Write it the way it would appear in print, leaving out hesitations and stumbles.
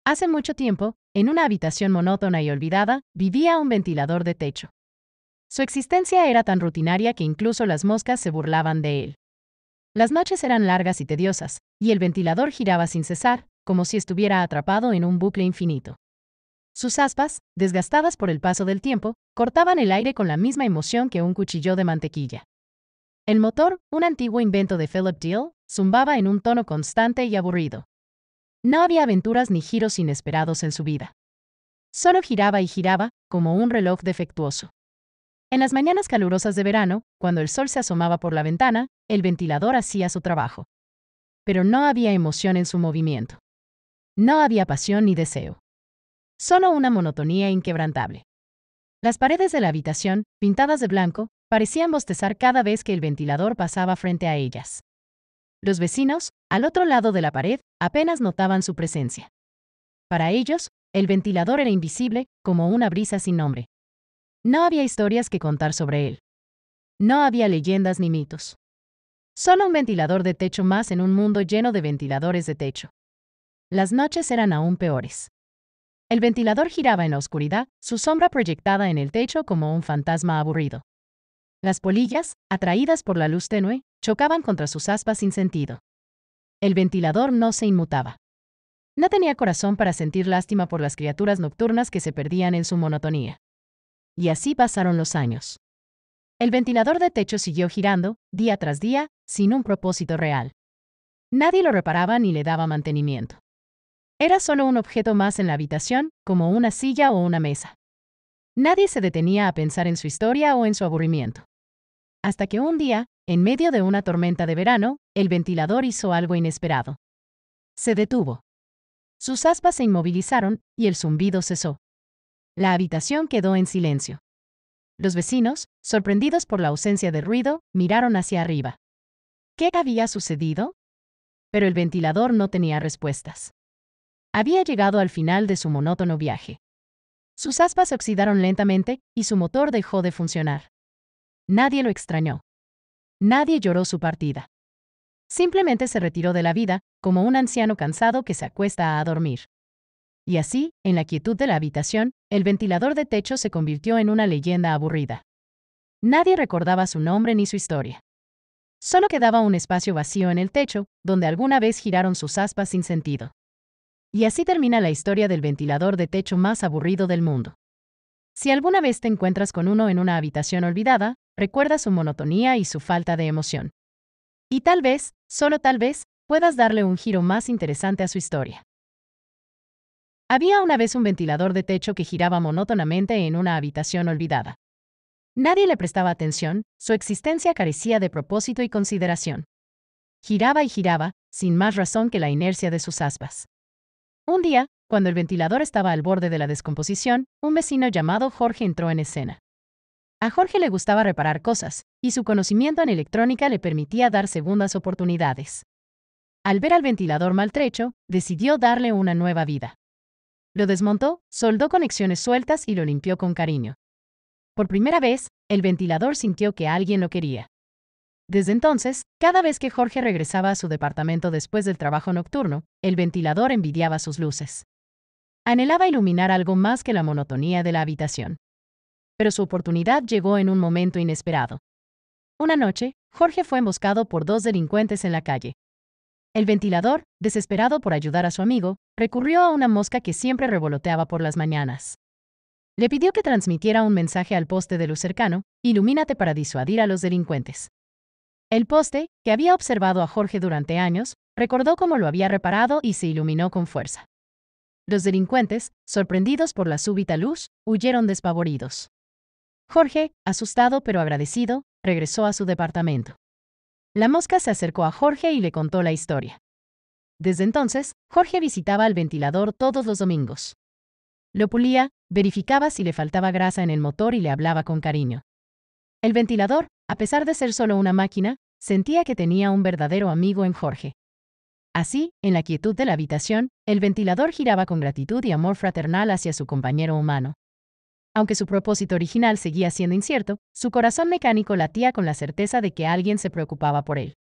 Hace mucho tiempo, en una habitación monótona y olvidada, vivía un ventilador de techo. Su existencia era tan rutinaria que incluso las moscas se burlaban de él. Las noches eran largas y tediosas, y el ventilador giraba sin cesar, como si estuviera atrapado en un bucle infinito. Sus aspas, desgastadas por el paso del tiempo, cortaban el aire con la misma emoción que un cuchillo de mantequilla. El motor, un antiguo invento de Philip Deal, zumbaba en un tono constante y aburrido. No había aventuras ni giros inesperados en su vida. Solo giraba y giraba, como un reloj defectuoso. En las mañanas calurosas de verano, cuando el sol se asomaba por la ventana, el ventilador hacía su trabajo. Pero no había emoción en su movimiento. No había pasión ni deseo. Solo una monotonía inquebrantable. Las paredes de la habitación, pintadas de blanco, parecían bostezar cada vez que el ventilador pasaba frente a ellas. Los vecinos, al otro lado de la pared, apenas notaban su presencia. Para ellos, el ventilador era invisible, como una brisa sin nombre. No había historias que contar sobre él. No había leyendas ni mitos. Solo un ventilador de techo más en un mundo lleno de ventiladores de techo. Las noches eran aún peores. El ventilador giraba en la oscuridad, su sombra proyectada en el techo como un fantasma aburrido. Las polillas, atraídas por la luz tenue, chocaban contra sus aspas sin sentido. El ventilador no se inmutaba. No tenía corazón para sentir lástima por las criaturas nocturnas que se perdían en su monotonía. Y así pasaron los años. El ventilador de techo siguió girando, día tras día, sin un propósito real. Nadie lo reparaba ni le daba mantenimiento. Era solo un objeto más en la habitación, como una silla o una mesa. Nadie se detenía a pensar en su historia o en su aburrimiento. Hasta que un día, en medio de una tormenta de verano, el ventilador hizo algo inesperado. Se detuvo. Sus aspas se inmovilizaron y el zumbido cesó. La habitación quedó en silencio. Los vecinos, sorprendidos por la ausencia de ruido, miraron hacia arriba. ¿Qué había sucedido? Pero el ventilador no tenía respuestas. Había llegado al final de su monótono viaje. Sus aspas se oxidaron lentamente y su motor dejó de funcionar. Nadie lo extrañó. Nadie lloró su partida. Simplemente se retiró de la vida, como un anciano cansado que se acuesta a dormir. Y así, en la quietud de la habitación, el ventilador de techo se convirtió en una leyenda aburrida. Nadie recordaba su nombre ni su historia. Solo quedaba un espacio vacío en el techo, donde alguna vez giraron sus aspas sin sentido. Y así termina la historia del ventilador de techo más aburrido del mundo. Si alguna vez te encuentras con uno en una habitación olvidada, recuerda su monotonía y su falta de emoción. Y tal vez, solo tal vez, puedas darle un giro más interesante a su historia. Había una vez un ventilador de techo que giraba monótonamente en una habitación olvidada. Nadie le prestaba atención, su existencia carecía de propósito y consideración. Giraba y giraba, sin más razón que la inercia de sus aspas. Un día, cuando el ventilador estaba al borde de la descomposición, un vecino llamado Jorge entró en escena. A Jorge le gustaba reparar cosas, y su conocimiento en electrónica le permitía dar segundas oportunidades. Al ver al ventilador maltrecho, decidió darle una nueva vida. Lo desmontó, soldó conexiones sueltas y lo limpió con cariño. Por primera vez, el ventilador sintió que alguien lo quería. Desde entonces, cada vez que Jorge regresaba a su departamento después del trabajo nocturno, el ventilador envidiaba sus luces. Anhelaba iluminar algo más que la monotonía de la habitación. Pero su oportunidad llegó en un momento inesperado. Una noche, Jorge fue emboscado por dos delincuentes en la calle. El ventilador, desesperado por ayudar a su amigo, recurrió a una mosca que siempre revoloteaba por las mañanas. Le pidió que transmitiera un mensaje al poste de luz cercano: «Ilumínate para disuadir a los delincuentes». El poste, que había observado a Jorge durante años, recordó cómo lo había reparado y se iluminó con fuerza. Los delincuentes, sorprendidos por la súbita luz, huyeron despavoridos. Jorge, asustado pero agradecido, regresó a su departamento. La mosca se acercó a Jorge y le contó la historia. Desde entonces, Jorge visitaba el ventilador todos los domingos. Lo pulía, verificaba si le faltaba grasa en el motor y le hablaba con cariño. El ventilador, a pesar de ser solo una máquina, sentía que tenía un verdadero amigo en Jorge. Así, en la quietud de la habitación, el ventilador giraba con gratitud y amor fraternal hacia su compañero humano. Aunque su propósito original seguía siendo incierto, su corazón mecánico latía con la certeza de que alguien se preocupaba por él.